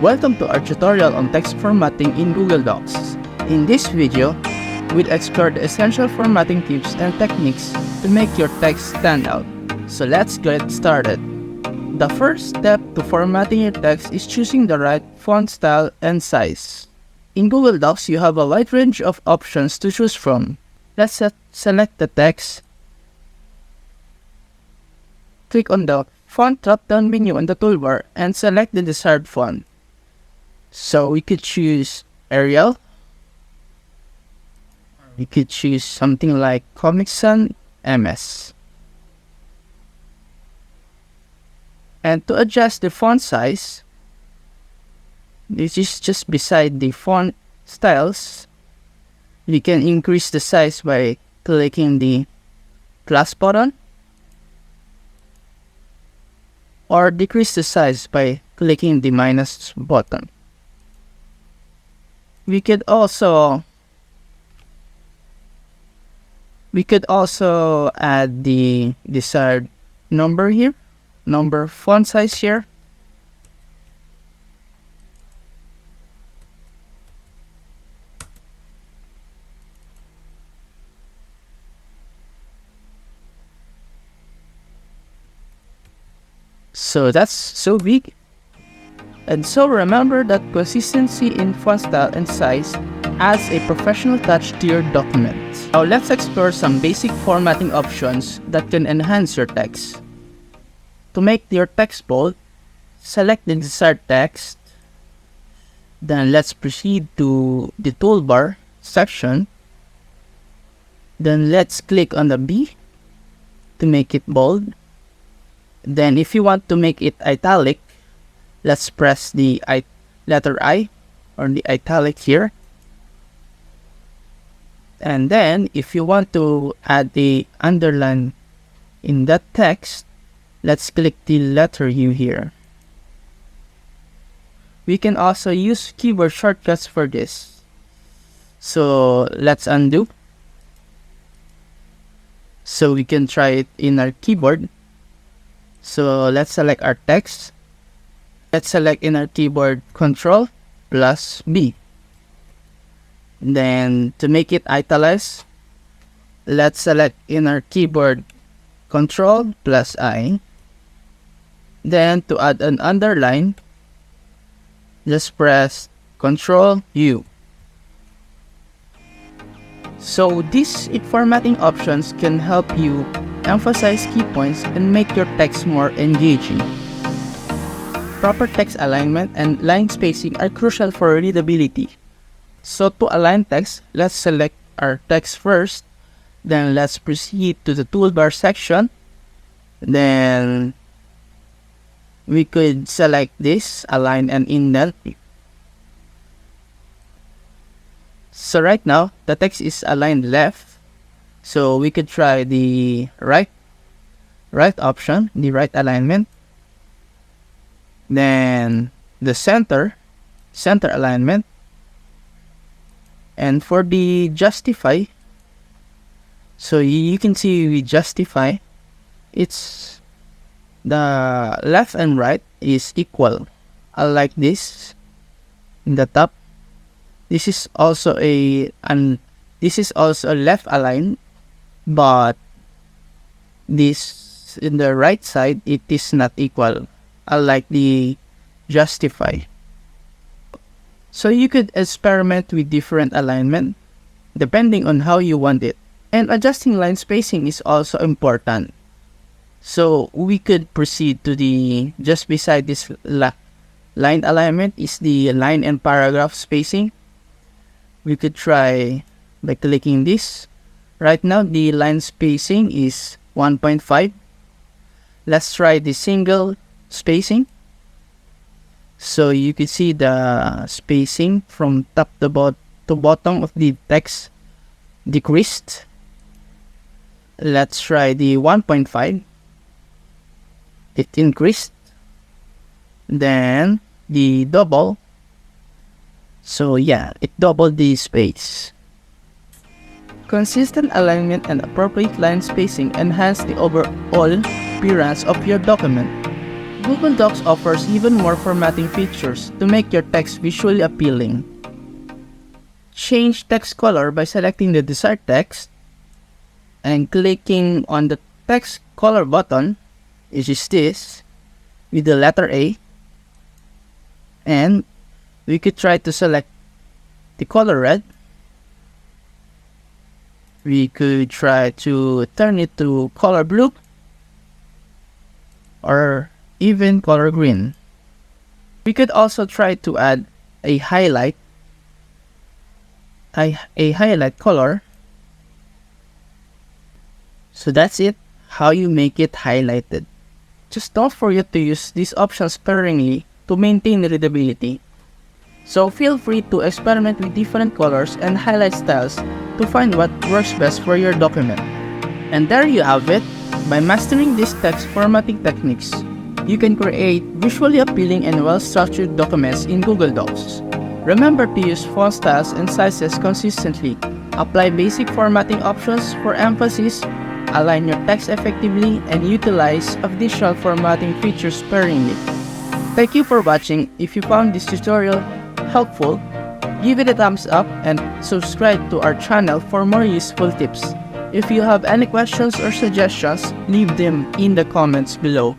Welcome to our tutorial on text formatting in Google Docs. In this video, we'll explore the essential formatting tips and techniques to make your text stand out. So let's get started. The first step to formatting your text is choosing the right font style and size. In Google Docs, you have a wide range of options to choose from. Let's select the text. Click on the font drop-down menu on the toolbar and select the desired font. So we could choose Arial. We could choose something like Comic Sans MS. And to adjust the font size, this is just beside the font styles. We can increase the size by clicking the plus button, or decrease the size by clicking the minus button. We could also add the desired number here, number font size here. So that's so big. And so remember that consistency in font style and size adds a professional touch to your documents. Now let's explore some basic formatting options that can enhance your text. To make your text bold, select the desired text. Then let's proceed to the toolbar section. Then let's click on the B to make it bold. Then if you want to make it italic, let's press the letter I or the italic here. And then if you want to add the underline in that text, let's click the letter U here. We can also use keyboard shortcuts for this. So let's undo. So we can try it in our keyboard. So let's select our text. Let's select in our keyboard Ctrl plus B. Then to make it italize, let's select in our keyboard Ctrl plus I. Then to add an underline, just press Ctrl U. So these formatting options can help you emphasize key points and make your text more engaging. Proper text alignment and line spacing are crucial for readability. So to align text, let's select our text first. Then let's proceed to the toolbar section. Then we could select this, align and indent. So right now, the text is aligned left. So we could try the right option, the right alignment. Then the center alignment. And for the justify, so you can see we justify, it's the left and right is equal. I like this in the top. This is also a left align, but this in the right side it is not equal. I like the justify. So you could experiment with different alignment depending on how you want it. And adjusting line spacing is also important. So we could proceed to the just beside this line alignment is the line and paragraph spacing. We could try by clicking this. Right now the line spacing is 1.5. Let's try the single spacing. So you can see the spacing from top to bottom of the text decreased. Let's try the 1.5. It increased. Then the double. So yeah, it doubled the space. Consistent alignment and appropriate line spacing enhance the overall appearance of your document. Google Docs offers even more formatting features to make your text visually appealing. Change text color by selecting the desired text and clicking on the text color button, which is this, with the letter A, and we could try to select the color red. We could try to turn it to color blue or even color green. We could also try to add a highlight color. So that's it, how you make it highlighted. Just don't forget to use these options sparingly to maintain readability. So feel free to experiment with different colors and highlight styles to find what works best for your document. And there you have it. By mastering these text formatting techniques, you can create visually appealing and well-structured documents in Google Docs. Remember to use font styles and sizes consistently. Apply basic formatting options for emphasis, align your text effectively, and utilize additional formatting features sparingly. Thank you for watching. If you found this tutorial helpful, give it a thumbs up and subscribe to our channel for more useful tips. If you have any questions or suggestions, leave them in the comments below.